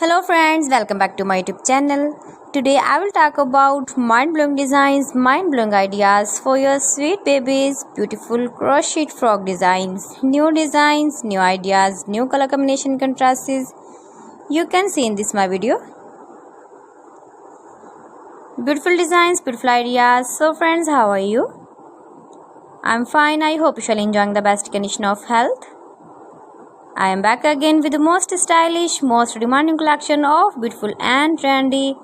Hello friends, welcome back to my YouTube channel. Today I will talk about mind-blowing designs, mind-blowing ideas for your sweet babies, beautiful crochet frog designs, new ideas, new color combination contrasts. You can see in this my video. Beautiful designs, beautiful ideas. So friends, how are you? I'm fine. I hope you shall enjoying the best condition of health. I am back again with the most stylish, most demanding collection of beautiful and trendy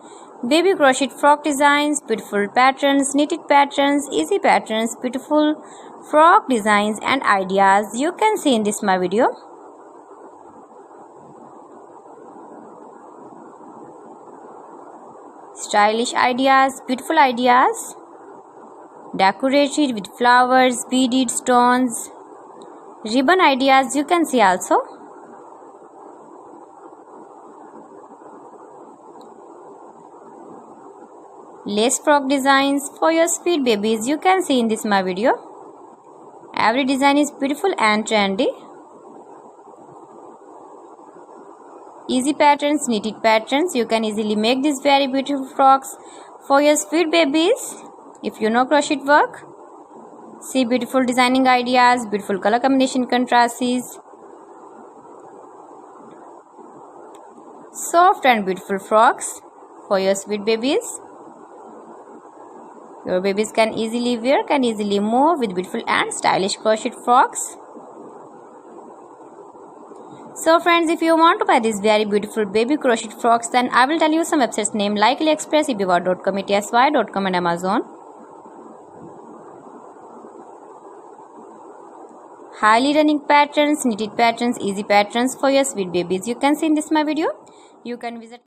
baby crochet frock designs, beautiful patterns, knitted patterns, easy patterns, beautiful frock designs and ideas. You can see in this my video. Stylish ideas, beautiful ideas, decorated with flowers, beaded stones, ribbon ideas. You can see also. Lace frock designs for your sweet babies. You can see in this my video. Every design is beautiful and trendy. Easy patterns, knitted patterns. You can easily make these very beautiful frocks for your sweet babies if you know crochet work. See beautiful designing ideas, beautiful color combination contrasts, soft and beautiful frocks for your sweet babies. Your babies can easily wear, can easily move with beautiful and stylish crochet frocks. So friends, if you want to buy these very beautiful baby crochet frocks, then I will tell you some websites name like AliExpress, eBay.com, ETSY.com and Amazon. Highly running patterns, knitted patterns, easy patterns for your sweet babies. You can see in this my video. You can visit